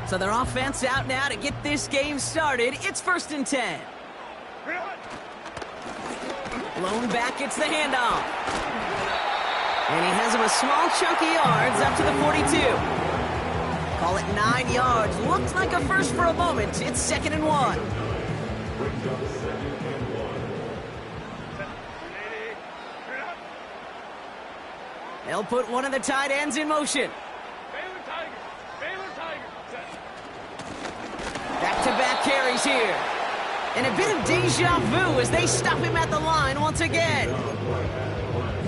So their offense out now to get this game started. It's 1st and 10. Blown back, gets the handoff. And he has him a small chunk of yards up to the 42. Call it 9 yards. Looked like a first for a moment. It's 2nd and 1. They'll put one of the tight ends in motion. Back-to-back carries here. And a bit of deja vu as they stop him at the line once again.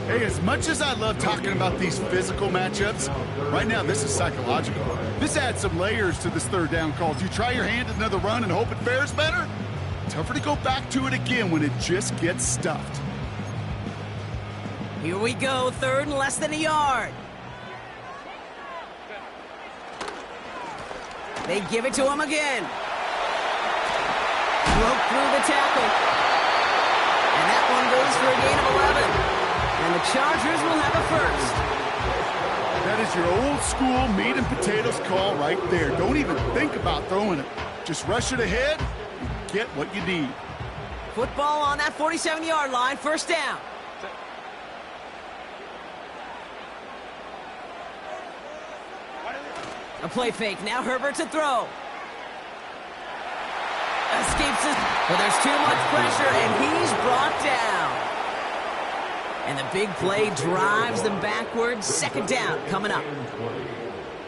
Hey, as much as I love talking about these physical matchups, right now this is psychological. This adds some layers to this 3rd down call. Do you try your hand at another run and hope it fares better? Tougher to go back to it again when it just gets stuffed. Here we go, 3rd and less than a yard. They give it to him again. Broke through the tackle. And that one goes for a gain of 11. And the Chargers will have a first. That is your old school meat and potatoes call right there. Don't even think about throwing it. Just rush it ahead and get what you need. Football on that 47-yard line, 1st down. A play fake, now Herbert to throw. Escapes his, but there's too much pressure, and he's brought down. And the big play drives them backwards. 2nd down coming up.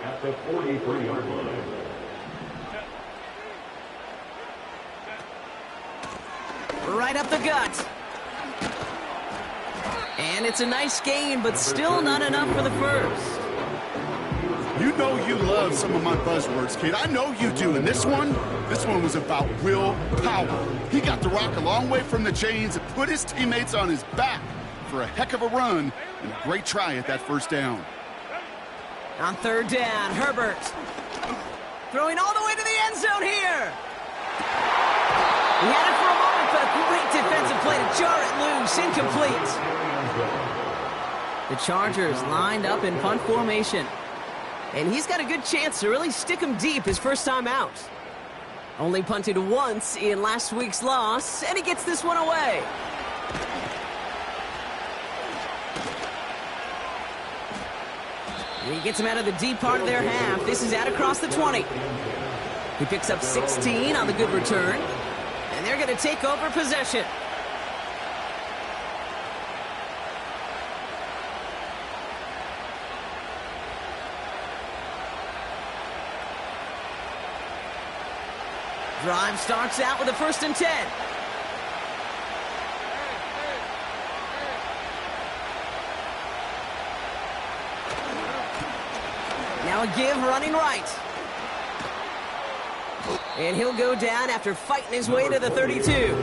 At the 43-yard line. Right up the gut. And it's a nice gain, but still not enough for the first. You know you love some of my buzzwords, kid. I know you do. And this one was about willpower. He got the rock a long way from the chains and put his teammates on his back for a heck of a run and a great try at that 1st down. On 3rd down, Herbert throwing all the way to the end zone here. He had it for a moment, but a great defensive play to jar it loose. Incomplete. The Chargers lined up in punt formation. And he's got a good chance to really stick him deep his first time out. Only punted once in last week's loss, and he gets this one away. And he gets him out of the deep part of their half. This is out across the 20. He picks up 16 on the good return, and they're going to take over possession. Drive starts out with a 1st and 10. Now a give running right. And he'll go down after fighting his way to the 32.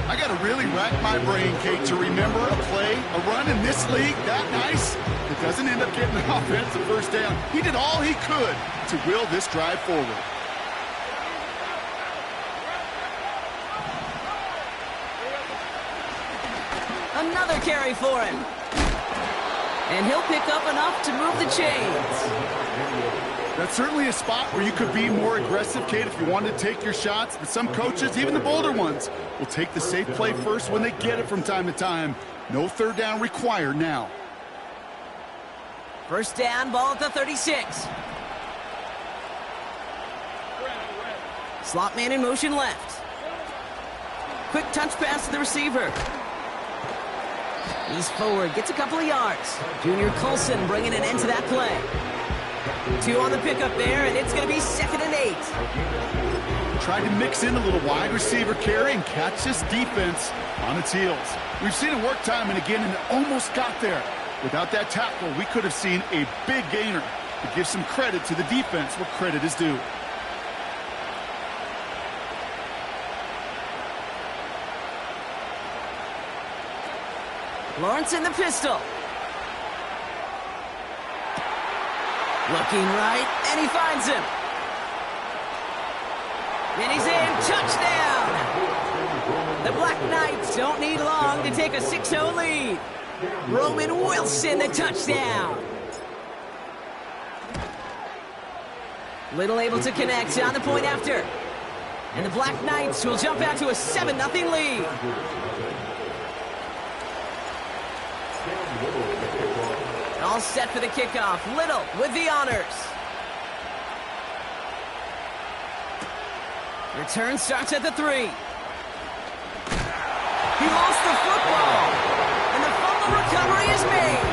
I got to really rack my brain, Kate, to remember a play, a run in this league that nice that doesn't end up getting an offensive 1st down. He did all he could to will this drive forward. Another carry for him. And he'll pick up enough to move the chains. That's certainly a spot where you could be more aggressive, Kate, if you wanted to take your shots. But some coaches, even the bolder ones, will take the safe play first when they get it from time to time. No 3rd down required now. 1st down, ball at the 36. Slot man in motion left. Quick touch pass to the receiver. He's forward, gets a couple of yards. Junior Colson bringing an end to that play. 2 on the pickup there, and it's going to be 2nd and 8. Tried to mix in a little wide receiver carry and catch this defense on its heels. We've seen it work time and again, and it almost got there. Without that tackle, we could have seen a big gainer. To give some credit to the defense where credit is due. Lawrence in the pistol. Looking right, and he finds him. And he's in. Touchdown! The Black Knights don't need long to take a 6-0 lead. Roman Wilson, the touchdown. Little able to connect on the point after. And the Black Knights will jump out to a 7-0 lead. All set for the kickoff. Little with the honors. Return starts at the 3. He lost the football. And the fumble recovery is made.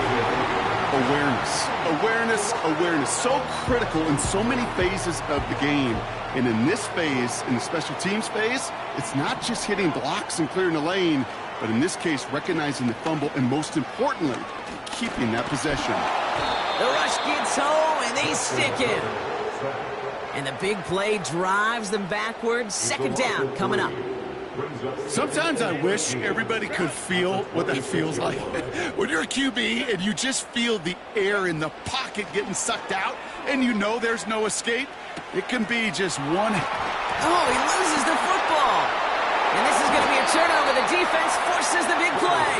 Awareness. So critical in so many phases of the game. And in this phase, in the special teams phase, it's not just hitting blocks and clearing the lane, but in this case, recognizing the fumble and most importantly, keeping that possession. The rush gets home and they stick him. And the big play drives them backwards. Second down coming up. Sometimes I wish everybody could feel what that feels like. When you're a QB and you just feel the air in the pocket getting sucked out and you know there's no escape, it can be just one. Oh, he loses the football. And this is going to be a turnover. The defense forces the big play.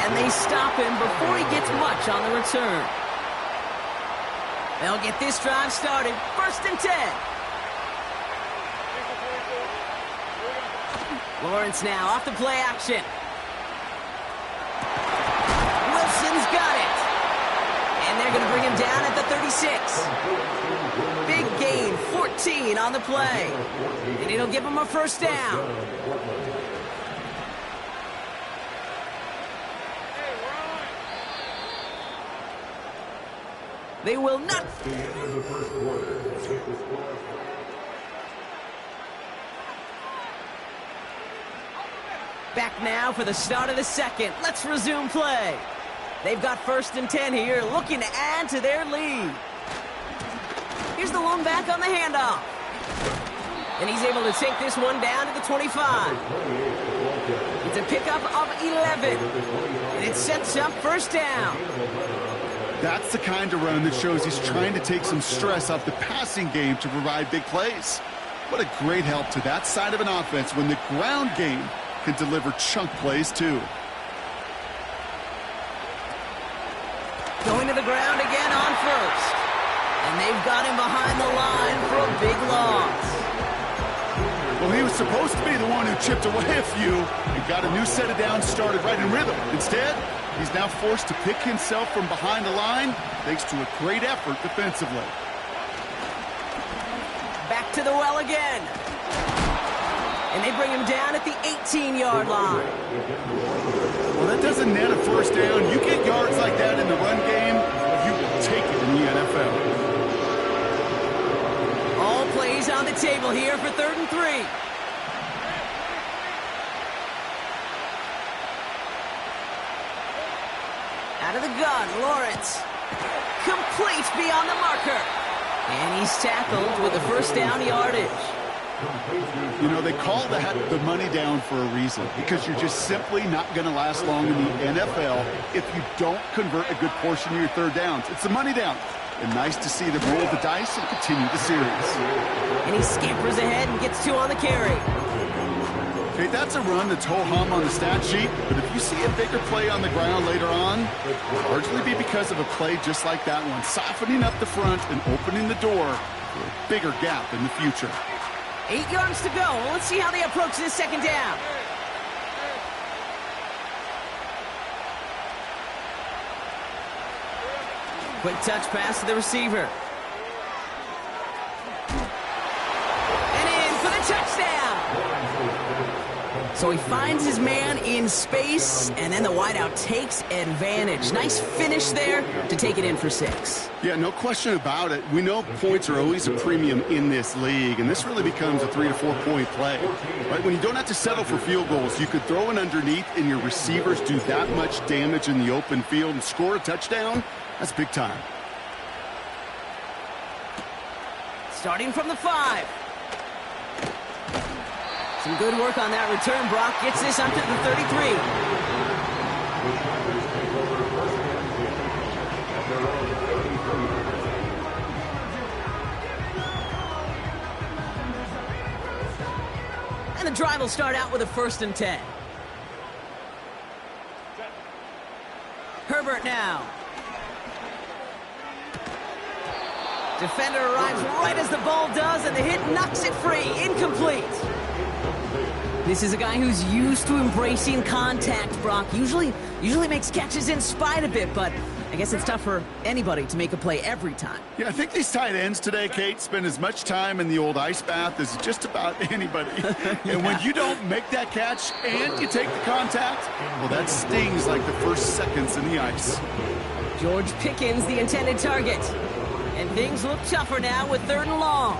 And they stop him before he gets much on the return. They'll get this drive started. 1st and 10. Lawrence now off the play action. Wilson's got it. And they're going to bring him down at the 36. Big gain, 14 on the play. And it'll give him a 1st down. They will not. Back now for the start of the second. Let's resume play. They've got 1st and 10 here, looking to add to their lead. Here's the lone back on the handoff. And he's able to take this one down to the 25. It's a pickup of 11. And it sets up 1st down. That's the kind of run that shows he's trying to take some stress off the passing game to provide big plays. What a great help to that side of an offense when the ground game can deliver chunk plays too. Going to the ground again on 1st. And they've got him behind the line for a big loss. Well, he was supposed to be the one who chipped away a few and got a new set of downs started right in rhythm. Instead, he's now forced to pick himself from behind the line thanks to a great effort defensively. Back to the well again. And they bring him down at the 18-yard line. Well, that doesn't net a 1st down. You get yards like that in the run game, you will take it in the NFL. All plays on the table here for 3rd and 3. Out of the gun, Lawrence. Complete beyond the marker. And he's tackled with a 1st down yardage. You know, they call that the money down for a reason, because you're just simply not going to last long in the NFL if you don't convert a good portion of your 3rd downs. It's the money down. And nice to see them roll the dice and continue the series. And he scampers ahead and gets 2 on the carry. Okay, that's a run that's ho-hum on the stat sheet, but if you see a bigger play on the ground later on, it'll largely be because of a play just like that one, softening up the front and opening the door for a bigger gap in the future. 8 yards to go. Let's see how they approach this 2nd down. Quick touch pass to the receiver. And in for the touchdown. So he finds his man in space, and then the wideout takes advantage. Nice finish there to take it in for 6. Yeah, no question about it. We know points are always a premium in this league, and this really becomes a 3 to 4 point play. Right? When you don't have to settle for field goals, you could throw it underneath and your receivers do that much damage in the open field and score a touchdown. That's big time. Starting from the 5. Some good work on that return. Brock gets this up to the 33. And the drive will start out with a 1st and 10. Herbert now. Defender arrives right as the ball does, and the hit knocks it free. Incomplete. This is a guy who's used to embracing contact, Brock. Usually makes catches in spite of it, but I guess it's tough for anybody to make a play every time. Yeah, I think these tight ends today, Kate, spend as much time in the old ice bath as just about anybody. And when you don't make that catch and you take the contact, well, that stings like the first seconds in the ice. George Pickens, the intended target. And things look tougher now with 3rd and long.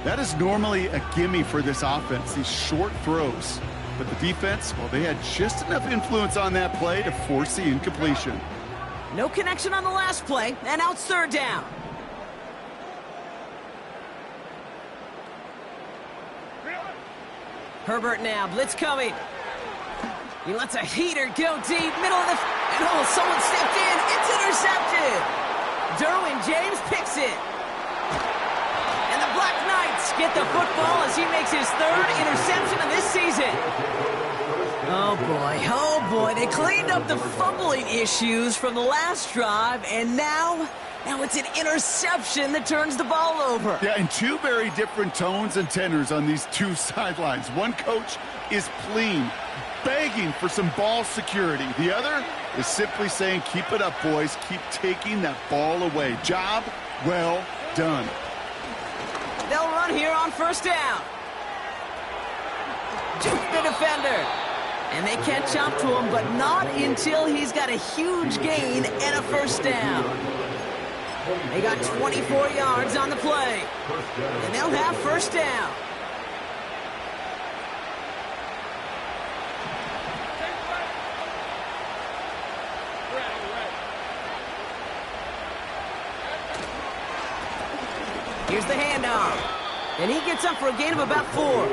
That is normally a gimme for this offense, these short throws. But the defense, well, they had just enough influence on that play to force the incompletion. No connection on the last play, and now it's 3rd down. Herbert now, blitz coming. He lets a heater go deep, middle of the... And oh, someone stepped in. It's intercepted. Derwin James picks it. And the Black Knights get the football as he makes his 3rd interception of this season. Oh boy, they cleaned up the fumbling issues from the last drive, and now it's an interception that turns the ball over. Yeah, and 2 very different tones and tenors on these 2 sidelines. One coach is pleading, begging for some ball security. The other is simply saying, keep it up, boys. Keep taking that ball away. Job well done. They'll run here on 1st down. Juke the defender. And they catch up to him, but not until he's got a huge gain and a 1st down. They got 24 yards on the play. And they'll have 1st down. Here's the handoff. And he gets up for a gain of about 4.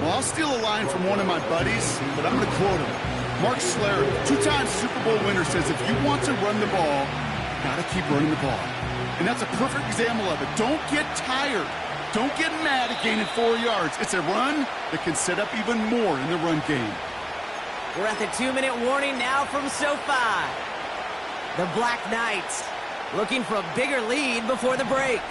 Well, I'll steal a line from one of my buddies, but I'm going to quote him. Mark Schlereth, 2-time Super Bowl winner, says if you want to run the ball, you got to keep running the ball. And that's a perfect example of it. Don't get tired. Don't get mad at gaining 4 yards. It's a run that can set up even more in the run game. We're at the 2-minute warning now from SoFi. The Black Knights looking for a bigger lead before the break.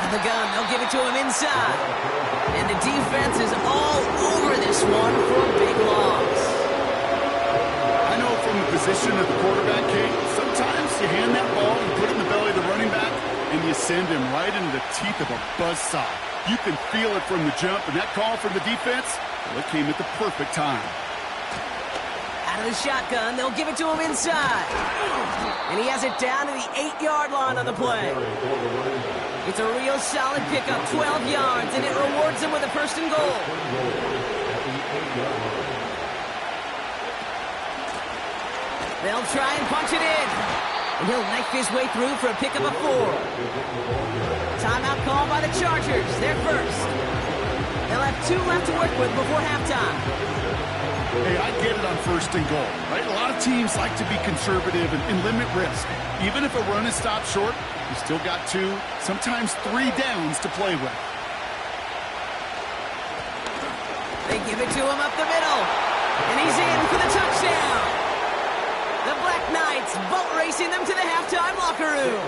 The gun, they'll give it to him inside. And the defense is all over this one for a big loss. I know from the position of the quarterback, Kate, sometimes you hand that ball and put it in the belly of the running back, and you send him right into the teeth of a buzzsaw. You can feel it from the jump, and that call from the defense, well, it came at the perfect time. Out of the shotgun, they'll give it to him inside. And he has it down to the 8-yard line on the play. It's a real solid pickup, 12 yards, and it rewards him with a 1st and goal. They'll try and punch it in. And he'll knife his way through for a pickup of 4. Timeout call by the Chargers, their 1st. They'll have 2 left to work with before halftime. Hey, I get it on 1st and goal, right? A lot of teams like to be conservative and limit risk. Even if a run is stopped short, you still got 2, sometimes 3 downs to play with. They give it to him up the middle. And he's in for the touchdown. The Black Knights boat racing them to the halftime locker room.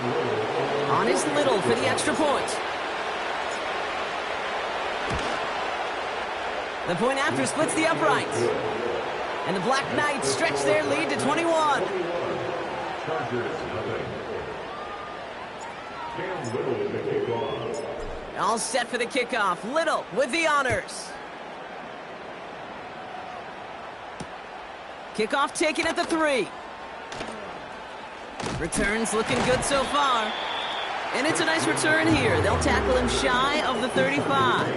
On is Little for the extra point. The point after splits the uprights. And the Black Knights stretch their lead to 21. All set for the kickoff. Little with the honors. Kickoff taken at the 3. Returns looking good so far. And it's a nice return here. They'll tackle him shy of the 35.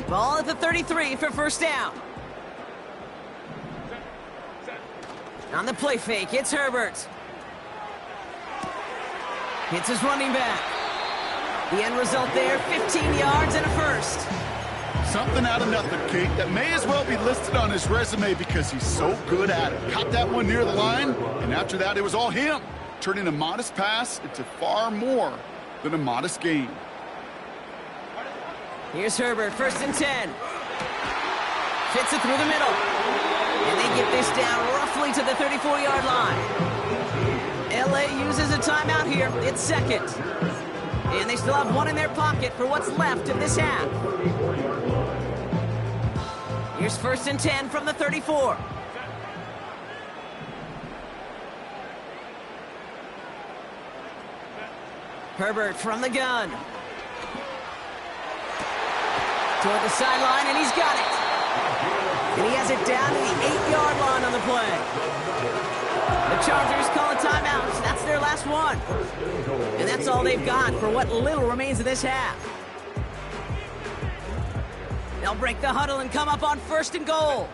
Ball at the 33 for 1st down. On the play fake, it's Herbert. Hits his running back. The end result there, 15 yards and a 1st. Something out of nothing, Kate, that may as well be listed on his resume because he's so good at it. Caught that one near the line, and after that, it was all him, turning a modest pass into far more than a modest gain. Here's Herbert, 1st and 10. Fits it through the middle. And they get this down roughly to the 34-yard line. LA uses a timeout here. It's second. And they still have one in their pocket for what's left of this half. Here's 1st and 10 from the 34. Herbert from the gun. Toward the sideline, and he's got it. And he has it down to the 8-yard line on the play. The Chargers call a timeout. That's their last one. And that's all they've got for what little remains of this half. They'll break the huddle and come up on 1st and goal.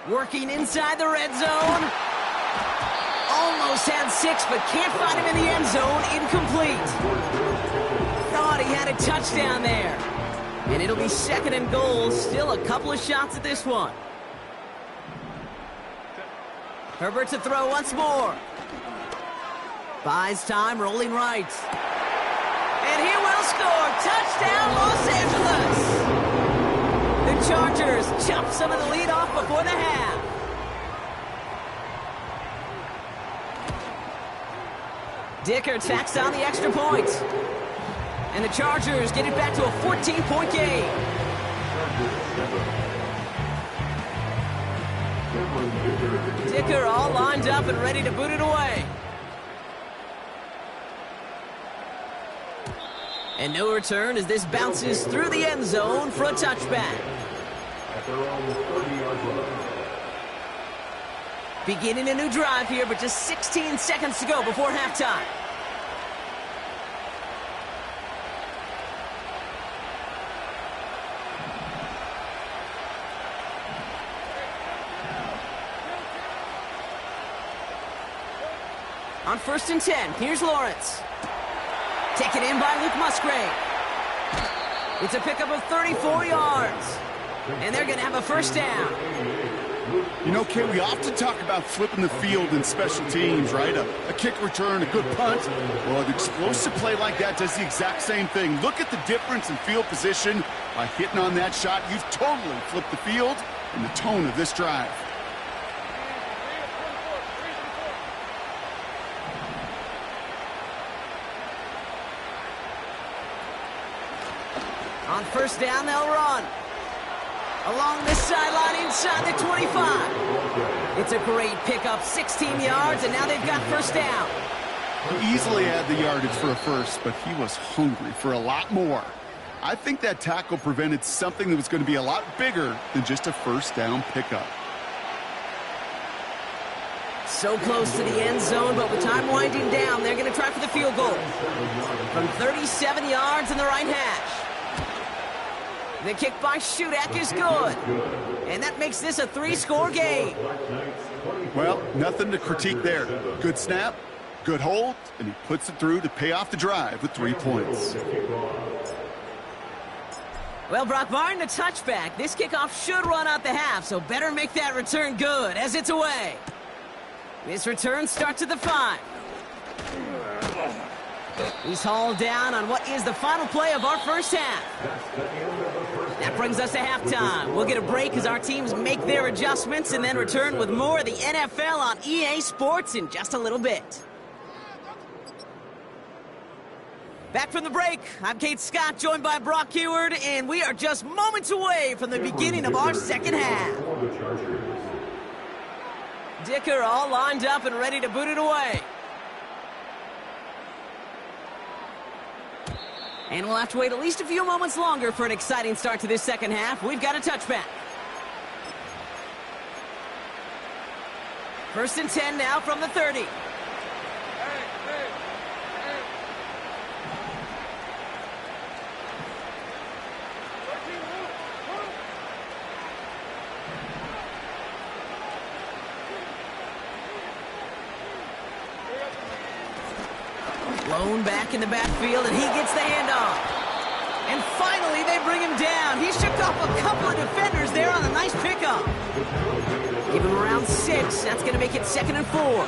Working inside the red zone. Almost had 6, but can't find him in the end zone. Incomplete. Thought he had a touchdown there. And it'll be 2nd and goal. Still a couple of shots at this one. Herbert to throw once more. Buys time, rolling right. And he will score. Touchdown, Los Angeles. The Chargers chop some of the lead off before the half. Dicker tacks down the extra point. And the Chargers get it back to a 14-point game. Dicker all lined up and ready to boot it away. And no return as this bounces through the end zone for a touchback. At their own 30-yard line. Beginning a new drive here, but just 16 seconds to go before halftime. On 1st and 10, here's Lawrence. Taken in by Luke Musgrave. It's a pickup of 34 yards. And they're going to have a 1st down. You know, Kate, we often talk about flipping the field in special teams, right? A kick return, a good punt. Well, an explosive play like that does the exact same thing. Look at the difference in field position. By hitting on that shot, you've totally flipped the field and the tone of this drive. On 1st down, they'll run. Along this sideline inside the 25. It's a great pickup, 16 yards, and now they've got 1st down. He easily had the yardage for a first, but he was hungry for a lot more. I think that tackle prevented something that was going to be a lot bigger than just a 1st down pickup. So close to the end zone, but with time winding down, they're going to try for the field goal. From 37 yards in the right hash. The kick by Shudak is good. And that makes this a 3-score game. Well, nothing to critique there. Good snap, good hold, and he puts it through to pay off the drive with 3 points. Well, Brock Martin, a touchback. This kickoff should run out the half, so better make that return good as it's away. This return starts at the 5. He's hauled down on what is the final play of our 1st half. That brings us to halftime. We'll get a break as our teams make their adjustments and then return with more of the NFL on EA Sports in just a little bit. Back from the break, I'm Kate Scott, joined by Brock Huard, and we are just moments away from the beginning of our 2nd half. Dicker all lined up and ready to boot it away. And we'll have to wait at least a few moments longer for an exciting start to this 2nd half. We've got a touchback. 1st and 10 now from the 30. Thrown back in the backfield, and he gets the handoff. And finally, they bring him down. He shook off a couple of defenders there on a nice pickup. Give him around 6. That's going to make it 2nd and 4.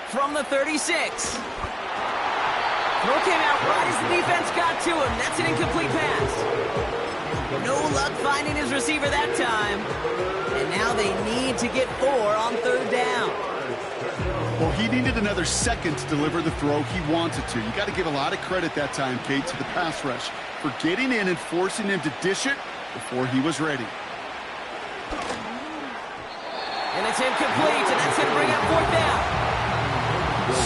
From the 36. Throw came out right as the defense got to him. That's an incomplete pass. No luck finding his receiver that time. And now they need to get 4 on 3rd down. Well, he needed another second to deliver the throw he wanted to. You got to give a lot of credit that time, Kate, to the pass rush for getting in and forcing him to dish it before he was ready. And it's incomplete, and that's going to bring up 4th down.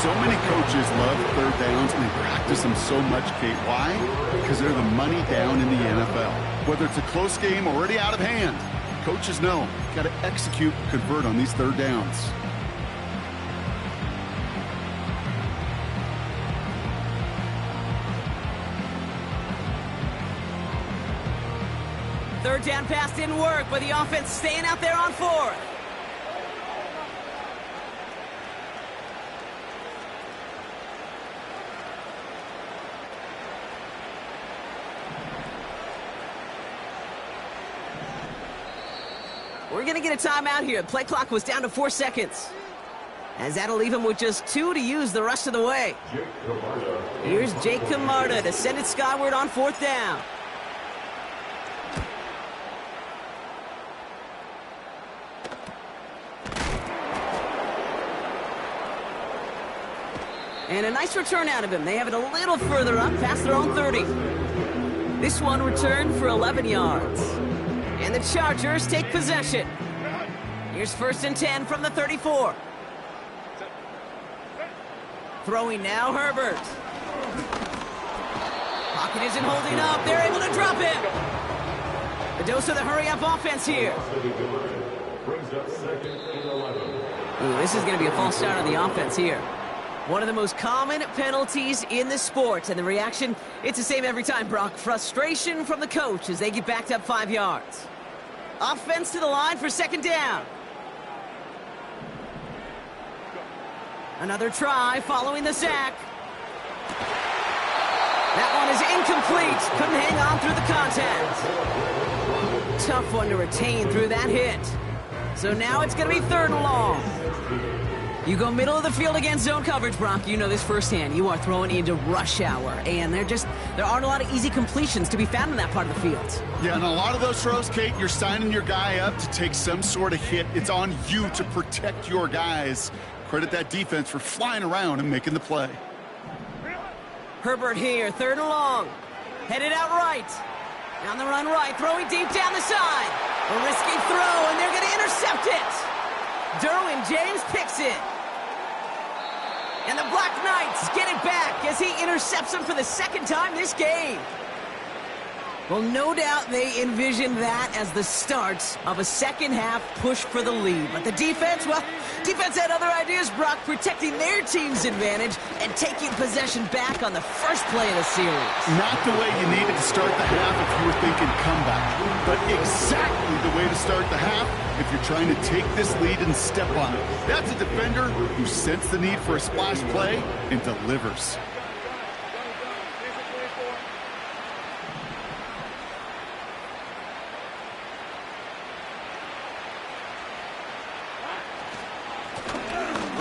So many coaches love 3rd downs, and they practice them so much, Kate. Why? Because they're the money down in the NFL. Whether it's a close game already out of hand, coaches know you got to execute, convert on these 3rd downs. Third down pass didn't work, but the offense staying out there on 4th. We're going to get a timeout here. Play clock was down to 4 seconds. As that'll leave him with just 2 to use the rest of the way. Here's Jake Camarda to send it skyward on 4th down. And a nice return out of him. They have it a little further up past their own 30. This one returned for 11 yards. And the Chargers take possession. Here's 1st and 10 from the 34. Throwing now, Herbert. Pocket isn't holding up. They're able to drop him. The dose of the hurry-up offense here. Ooh, this is going to be a false start on the offense here. One of the most common penalties in the sport, and the reaction, it's the same every time, Brock. Frustration from the coach as they get backed up 5 yards. Offense to the line for 2nd down. Another try following the sack. That one is incomplete. Couldn't hang on through the contact. Tough one to retain through that hit. So now it's going to be 3rd and long. You go middle of the field against zone coverage, Brock. You know this firsthand. You are throwing into rush hour, and there aren't a lot of easy completions to be found in that part of the field. Yeah, and a lot of those throws, Kate, you're signing your guy up to take some sort of hit. It's on you to protect your guys. Credit that defense for flying around and making the play. Herbert here, 3rd and long. Headed out right. On the run right, throwing deep down the side. A risky throw, and they're going to intercept it. Derwin James picks it. And the Black Knights get it back as he intercepts him for the 2nd time this game. Well, no doubt they envisioned that as the start of a second-half push for the lead. But the defense, well, defense had other ideas, Brock, protecting their team's advantage and taking possession back on the first play of the series. Not the way you needed to start the half if you were thinking comeback, but exactly the way to start the half if you're trying to take this lead and step on it. That's a defender who sensed the need for a splash play and delivers.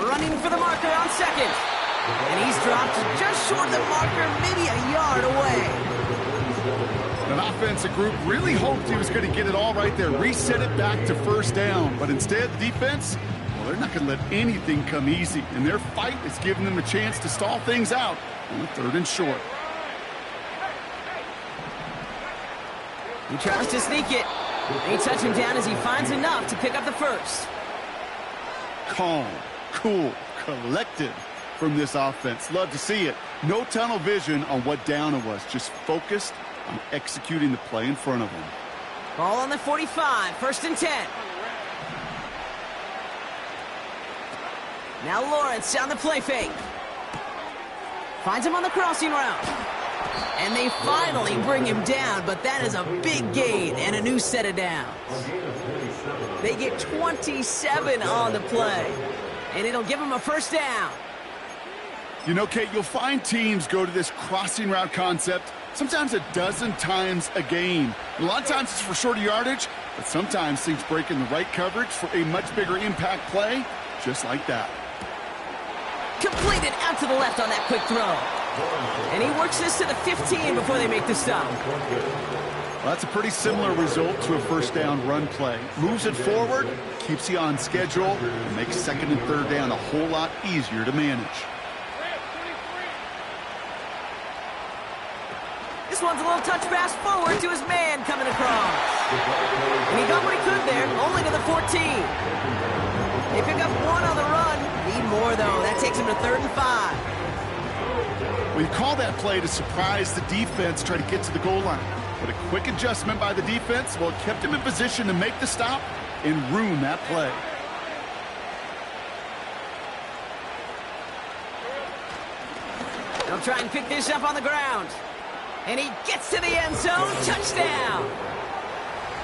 Running for the marker on 2nd. And he's dropped just short of the marker, maybe a yard away. An offensive group really hoped he was going to get it all right there, reset it back to 1st down. But instead, the defense, well, they're not going to let anything come easy. And their fight is giving them a chance to stall things out on the 3rd and short. He tries to sneak it. They touch him down as he finds enough to pick up the 1st. Calm, cool, collected from this offense. Love to see it. No tunnel vision on what down it was. Just focused on executing the play in front of them. Ball on the 45, 1st and 10. Now Lawrence on the play fake. Finds him on the crossing route. And they finally bring him down, but that is a big gain and a new set of downs. They get 27 on the play, and it'll give them a first down. You know, Kate, you'll find teams go to this crossing route concept sometimes a dozen times a game. A lot of times it's for shorter yardage, but sometimes things break in the right coverage for a much bigger impact play, just like that. Completed out to the left on that quick throw. And he works this to the 15 before they make the stop. Well, that's a pretty similar result to a first down run play. Moves it forward, keeps you on schedule, and makes second and third down a whole lot easier to manage. This one's a little touch pass forward to his man coming across. And he got what he could there, only to the 14. They pick up one on the run. Need more, though. That takes him to 3rd and 5. Well, you call that play to surprise the defense, try to get to the goal line. But a quick adjustment by the defense, well, it kept him in position to make the stop and ruin that play. They'll try and pick this up on the ground. And he gets to the end zone. Touchdown!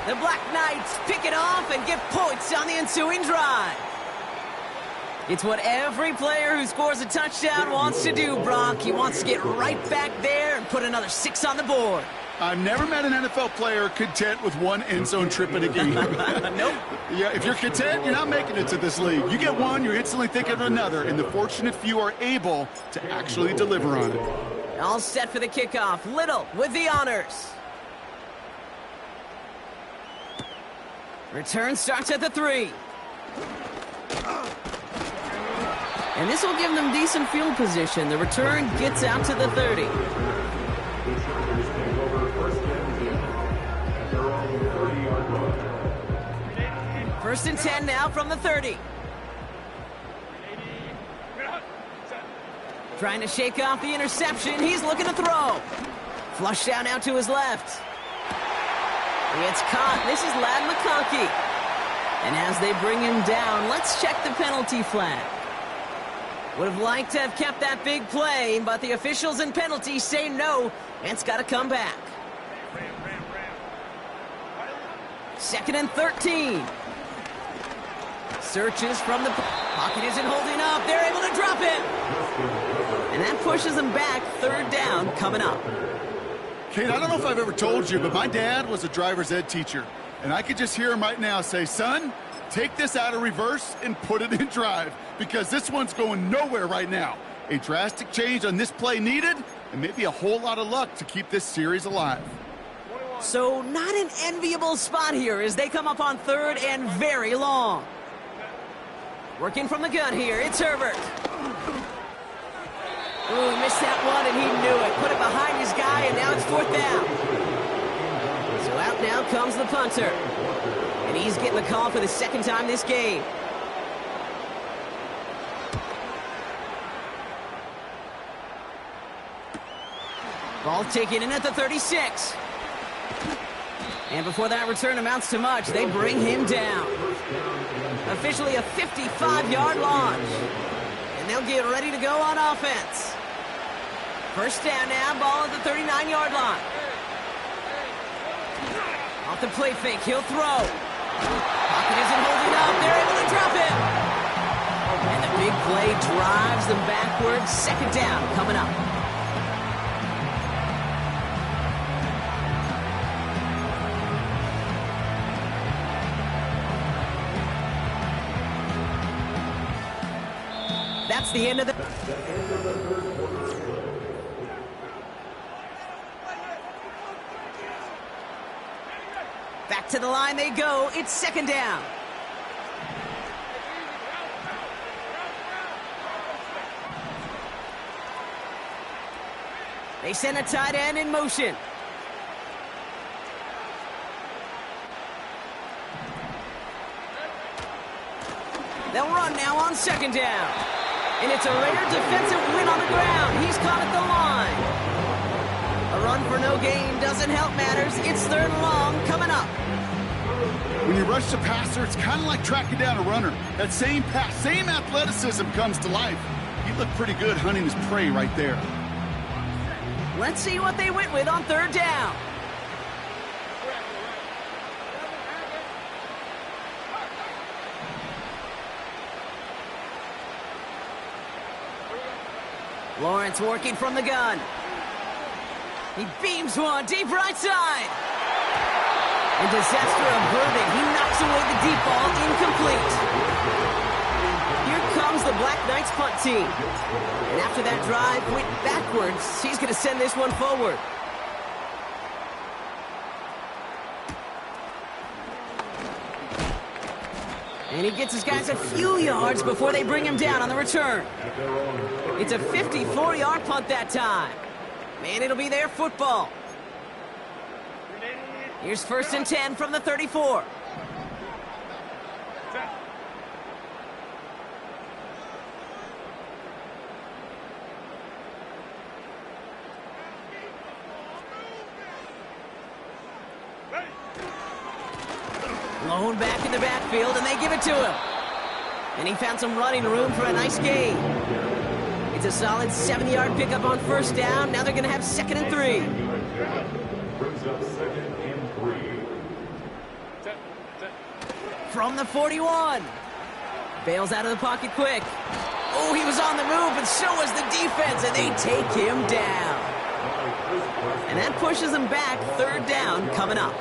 The Black Knights pick it off and get points on the ensuing drive. It's what every player who scores a touchdown wants to do, Brock. He wants to get right back there and put another 6 on the board. I've never met an NFL player content with one end zone trip in a game. Nope. Yeah, if you're content, you're not making it to this league. You get one, you're instantly thinking of another, and the fortunate few are able to actually deliver on it. All set for the kickoff. Little with the honors. Return starts at the 3. And this will give them decent field position. The return gets out to the 30. First and 10 now from the 30. Trying to shake off the interception. He's looking to throw. Flush down out to his left. It's caught. This is Ladd McConkey. And as they bring him down, let's check the penalty flag. Would have liked to have kept that big play, but the officials and penalties say no, and it's got to come back. 2nd and 13. Searches from the pocket, isn't holding up. They're able to drop it. And that pushes them back. 3rd down coming up. Kate, I don't know if I've ever told you, but my dad was a driver's ed teacher. And I could just hear him right now say, son, take this out of reverse and put it in drive, because this one's going nowhere right now. A drastic change on this play needed, and maybe a whole lot of luck to keep this series alive. So not an enviable spot here as they come up on 3rd and very long. Working from the gun here, it's Herbert. Ooh, missed that one, and he knew it. Put it behind his guy, and now it's 4th down. So out now comes the punter. And he's getting the call for the 2nd time this game. Ball taken in at the 36. And before that return amounts to much, they bring him down. Officially a 55-yard launch. And they'll get ready to go on offense. First down now, ball at the 39-yard line. Off the play fake, he'll throw. Pocket isn't holding up, they're able to drop it. And the big play drives them backwards. 2nd down coming up. That's the end of the... Back to the line they go. It's 2nd down. They send a tight end in motion. They'll run now on 2nd down. And it's a rare defensive win on the ground. He's caught at the line. A run for no gain doesn't help matters. It's 3rd and long coming up. When you rush the passer, it's kind of like tracking down a runner. That same pass, same athleticism comes to life. He looked pretty good hunting his prey right there. Let's see what they went with on third down. Lawrence working from the gun. He beams one deep right side. And disaster averted. He knocks away the deep ball, incomplete. Here comes the Black Knights punt team. And after that drive went backwards, he's going to send this one forward. And he gets his guys a few yards before they bring him down on the return. It's a 54-yard punt that time. Man, it'll be their football. Here's 1st and 10 from the 34. Lone back in the backfield, and they give it to him. And he found some running room for a nice gain. It's a solid 7-yard pickup on 1st down. Now they're going to have 2nd and 3. Brings up 2nd and 3. From the 41. Bails out of the pocket quick. Oh, he was on the move, and so was the defense, and they take him down. And that pushes them back. 3rd down coming up.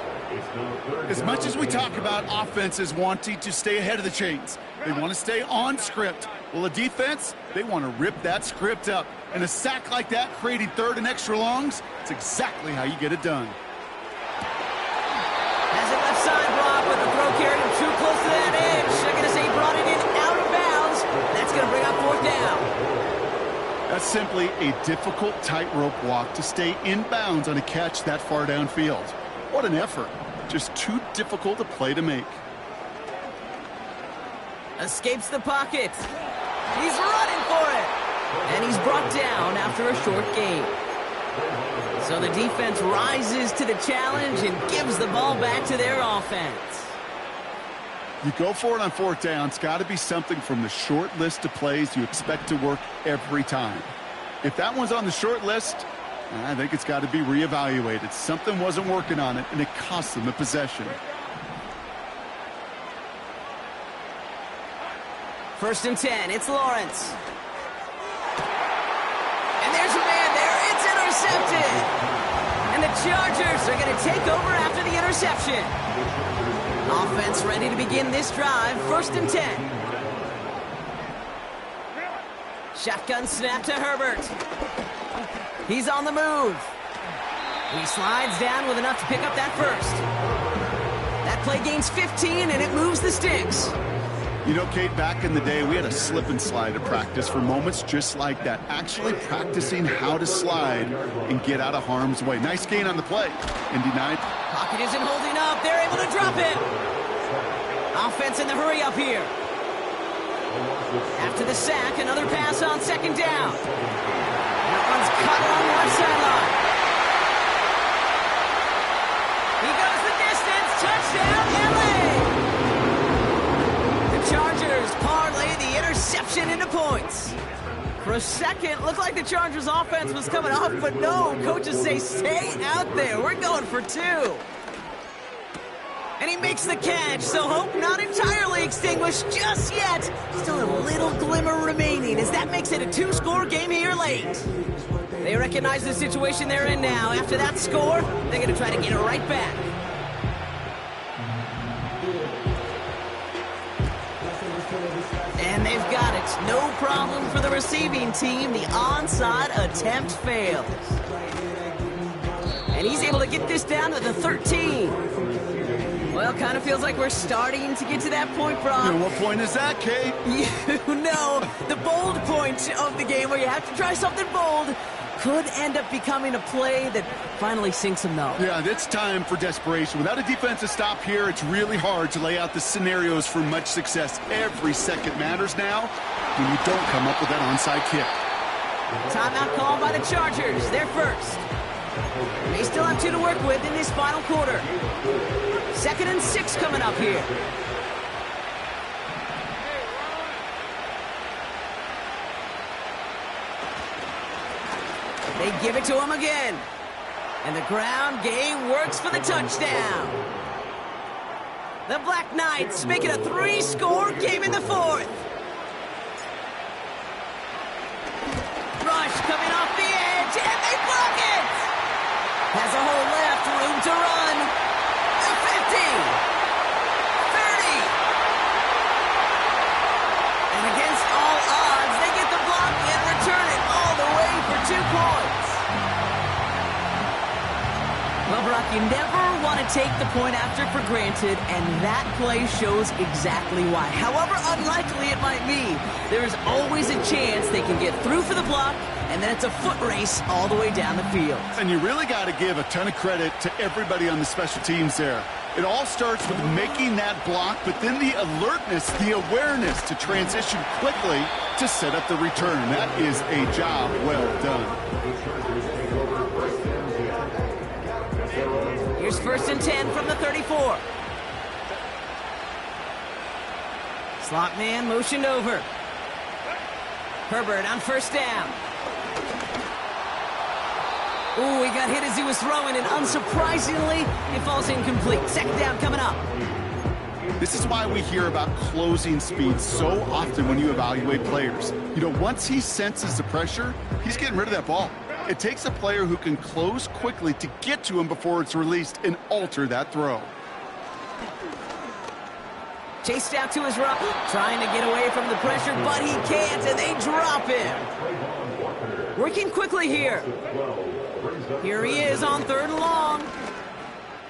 As much as we talk about offenses wanting to stay ahead of the chains, they want to stay on script. Well, a defense, they want to rip that script up. And a sack like that, creating 3rd and extra longs, it's exactly how you get it done. Has it left side block, but the throw carried him too close to that edge. They're going to say he brought it in out of bounds. That's going to bring up 4th down. That's simply a difficult tightrope walk to stay in bounds on a catch that far downfield. What an effort. Just too difficult a play to make. Escapes the pocket. He's running for it. And he's brought down after a short gain. So the defense rises to the challenge and gives the ball back to their offense. You go for it on 4th down. It's got to be something from the short list of plays you expect to work every time. If that one's on the short list, I think it's got to be reevaluated. Something wasn't working on it, and it cost them the possession. 1st and 10. It's Lawrence. And there's a man there. It's intercepted. And the Chargers are going to take over after the interception. Offense ready to begin this drive. 1st and 10. Shotgun snap to Herbert. He's on the move. He slides down with enough to pick up that 1st. That play gains 15, and it moves the sticks. You know, Kate, back in the day, we had a slip and slide at practice for moments just like that. Actually practicing how to slide and get out of harm's way. Nice gain on the play. Indy 9. Pocket isn't holding up. They're able to drop it. Offense in the hurry up here. After the sack, another pass on 2nd down. That one's cut along the left sideline. He goes the distance. Touchdown, LA! The Chargers parlay the interception into points. For a second, looked like the Chargers offense was coming off, but no. Coaches say, stay out there. We're going for 2. And he makes the catch, so hope not entirely extinguished just yet. Still a little glimmer remaining as that makes it a 2-score game here late. They recognize the situation they're in now. After that score, they're going to try to get it right back. And they've got it. No problem for the receiving team. The onside attempt fails. And he's able to get this down to the 13. Well, kind of feels like we're starting to get to that point, Brock. And what point is that, Kate? You know, the bold point of the game where you have to try something bold could end up becoming a play that finally sinks them, though. Yeah, it's time for desperation. Without a defensive stop here, it's really hard to lay out the scenarios for much success. Every second matters now when you don't come up with that onside kick. Timeout called by the Chargers. They're first. They still have 2 to work with in this final quarter. 2nd and 6 coming up here. They give it to him again. And the ground game works for the touchdown. The Black Knights make it a 3-score game in the fourth. Rush coming off the edge, and they block it! Has a hole left, room to run. The 50. 30. And against all odds, they get the block and return it all the way for 2 points. Well, Brock, you never want to take the point after for granted, and that play shows exactly why. However unlikely it might be, there is always a chance they can get through for the block, and then it's a foot race all the way down the field. And you really got to give a ton of credit to everybody on the special teams there. It all starts with making that block, but then the alertness, the awareness to transition quickly to set up the return. That is a job well done. Here's 1st and 10 from the 34. Slot man motioned over. Herbert on 1st down. Ooh, he got hit as he was throwing, and unsurprisingly, it falls incomplete. 2nd down coming up. This is why we hear about closing speed so often when you evaluate players. You know, once he senses the pressure, he's getting rid of that ball. It takes a player who can close quickly to get to him before it's released and alter that throw. Chased out to his right, trying to get away from the pressure, but he can't, and they drop him. Working quickly here. Here he is on 3rd and long.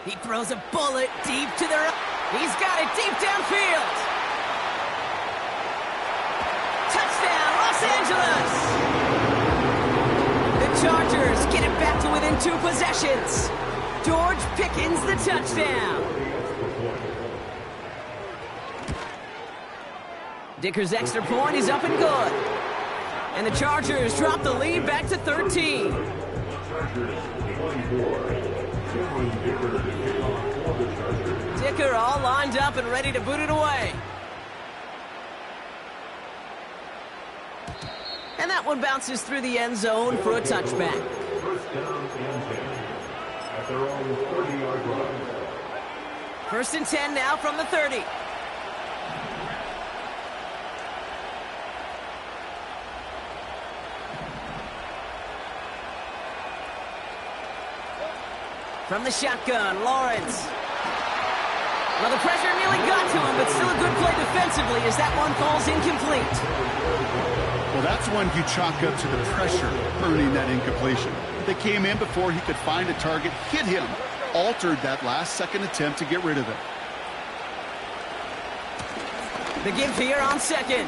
He throws a bullet deep to the right. He's got it deep downfield. Touchdown, Los Angeles! The Chargers get it back to within 2 possessions. George Pickens the touchdown. Dicker's extra point is up and good. And the Chargers drop the lead back to 13. Dicker all lined up and ready to boot it away. And that one bounces through the end zone for a touchback. 1st down and 10 at their own 30-yard line. 1st and 10 now from the 30. From the shotgun, Lawrence. Well, the pressure nearly got to him, but still a good play defensively as that one falls incomplete. Well, that's one you chalk up to the pressure earning that incompletion. They came in before he could find a target, hit him, altered that last-second attempt to get rid of it. The give here on 2nd.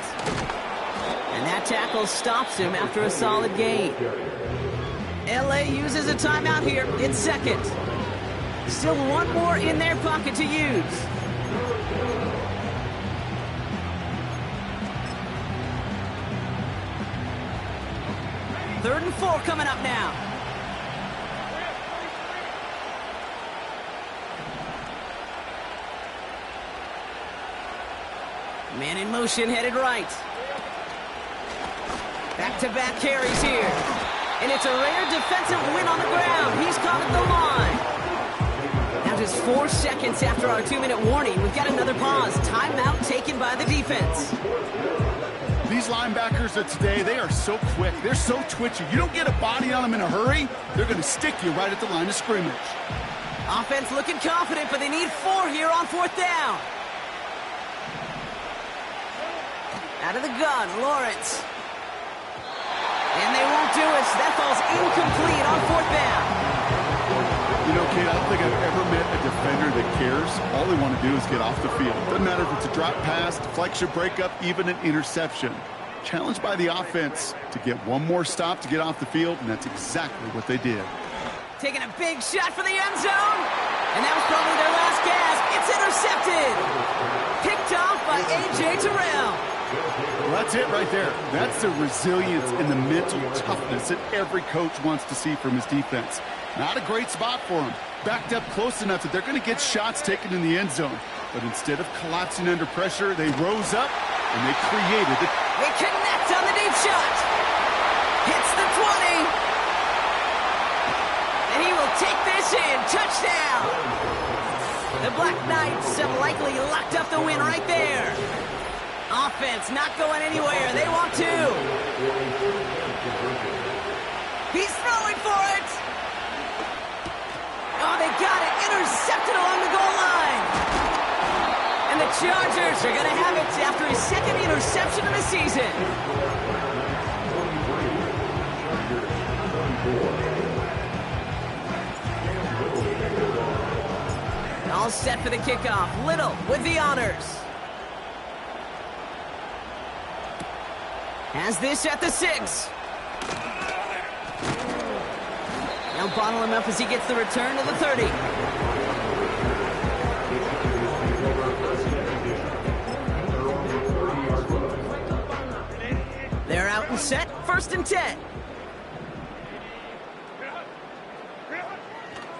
And that tackle stops him after a solid gain. LA uses a timeout here in 2nd. Still one more in their pocket to use. Third and 4 coming up now. Man in motion, headed right. Back-to-back carries here. And it's a rare defensive win on the ground. He's caught at the line. Now just 4 seconds after our 2-minute warning, we've got another pause. Timeout taken by the defense. These linebackers of today, they are so quick. They're so twitchy. You don't get a body on them in a hurry, they're going to stick you right at the line of scrimmage. Offense looking confident, but they need 4 here on 4th down. Out of the gun, Lawrence. And they won't do it. That falls incomplete on 4th down. You know, Kate, I don't think I've ever met a defender that cares. All they want to do is get off the field. Doesn't matter if it's a drop pass, deflection, breakup, even an interception. Challenged by the offense to get one more stop to get off the field, and that's exactly what they did. Taking a big shot for the end zone. And that was probably their last gasp. It's intercepted. Picked off by A.J. Terrell. Well, that's it right there. That's the resilience and the mental toughness that every coach wants to see from his defense. Not a great spot for him. Backed up close enough that they're going to get shots taken in the end zone. But instead of collapsing under pressure, they rose up and they created it. They connect on the deep shot. Hits the 20. he will take this in. Touchdown! The Black Knights have likely locked up the win right there. Offense not going anywhere. They want to. He's throwing for it. Oh, they got it. Intercepted along the goal line. And the Chargers are going to have it after his second interception of the season. All set for the kickoff. Little with the honors. Has this at the 6. Now bottle him up as he gets the return to the 30. They're out and set. 1st and 10.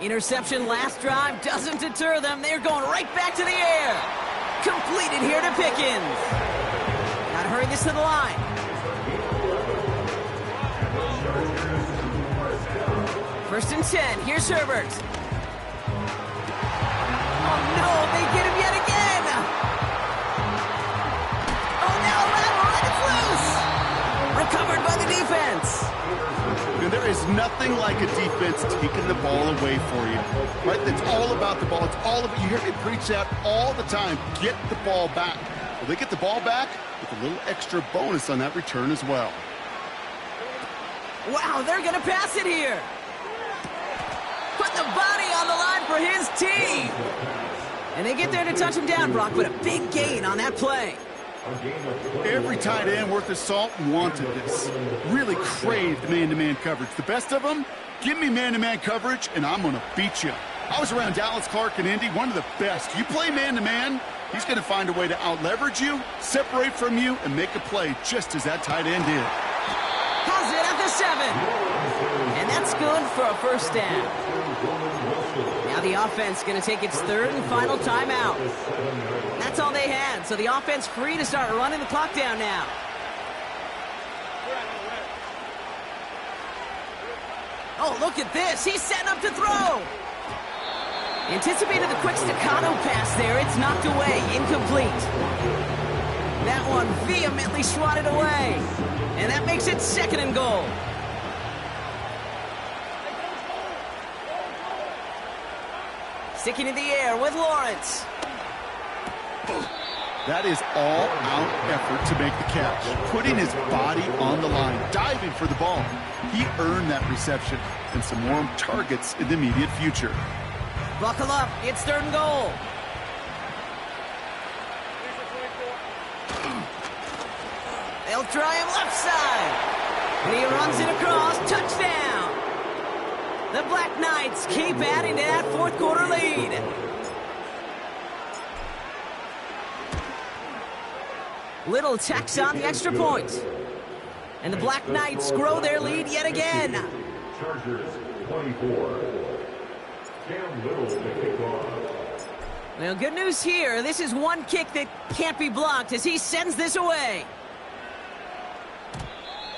Interception last drive doesn't deter them. They're going right back to the air. Completed here to Pickens. Gotta hurry this to the line. First and 10. Here's Herbert. Oh, no. They get him yet again. Oh, now Lateral, and it's loose. Recovered by the defense. And there is nothing like a defense taking the ball away for you. Right? It's all about the ball. It's all about, you hear me preach that all the time. Get the ball back. Well, they get the ball back with a little extra bonus on that return as well. Wow, they're going to pass it here. Put the body on the line for his team. And they get there to touch him down, Brock, but a big gain on that play. Every tight end worth his salt wanted this. Really craved man-to-man coverage. The best of them, give me man-to-man coverage, and I'm going to beat you. I was around Dallas Clark and Indy, one of the best. You play man-to-man, he's going to find a way to out-leverage you, separate from you, and make a play just as that tight end did. Has it at the 7. And that's good for a first down. Now the offense going to take its 3rd and final timeout. That's all they had, so the offense free to start running the clock down now. Oh, look at this. He's setting up to throw. Anticipated the quick staccato pass there. It's knocked away. Incomplete. That one vehemently swatted away. And that makes it 2nd and goal. Sticking in the air with Lawrence. That is all-out effort to make the catch. Putting his body on the line, diving for the ball. He earned that reception and some more targets in the immediate future. Buckle up. It's 3rd and goal. They'll try him left side. And he runs it across. Touchdown. The Black Knights keep adding to that 4th quarter lead. Little tacks on the extra point. And the Black Knights grow their lead yet again. Chargers 24. Cam Little to kick off. Well, good news here. This is one kick that can't be blocked as he sends this away.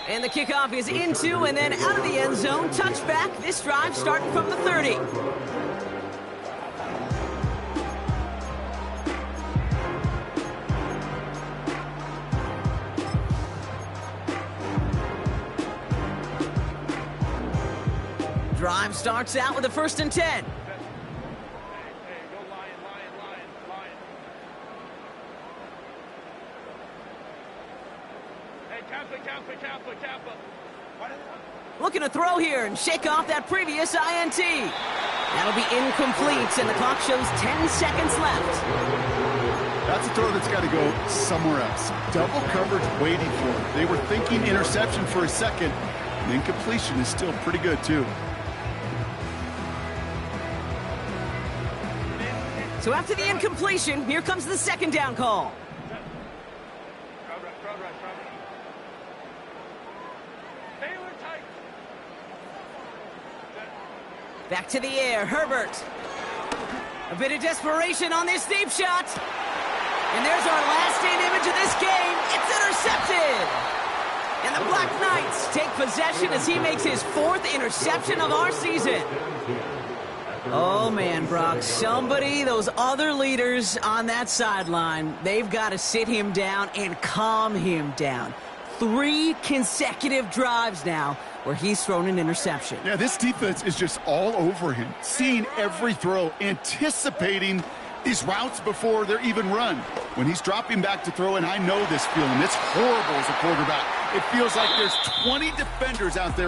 And the kickoff is into and then out of the end zone. Touchback. This drive starting from the 30. Drive starts out with a 1st and 10. Looking to throw here and shake off that previous INT. That'll be incomplete, and the clock shows 10 seconds left. That's a throw that's got to go somewhere else. Double coverage waiting for it. They were thinking interception for a second, and incompletion is still pretty good, too. So after the incompletion, here comes the 2nd down call. Back to the air, Herbert. A bit of desperation on this deep shot. And there's our last-stand image of this game. It's intercepted. And the Black Knights take possession as he makes his 4th interception of our season. Oh, man, Brock, those other leaders on that sideline, they've got to sit him down and calm him down. 3 consecutive drives now where he's thrown an interception. Yeah, this defense is just all over him, seeing every throw, anticipating these routes before they're even run. When he's dropping back to throw, and I know this feeling, it's horrible as a quarterback. It feels like there's 20 defenders out there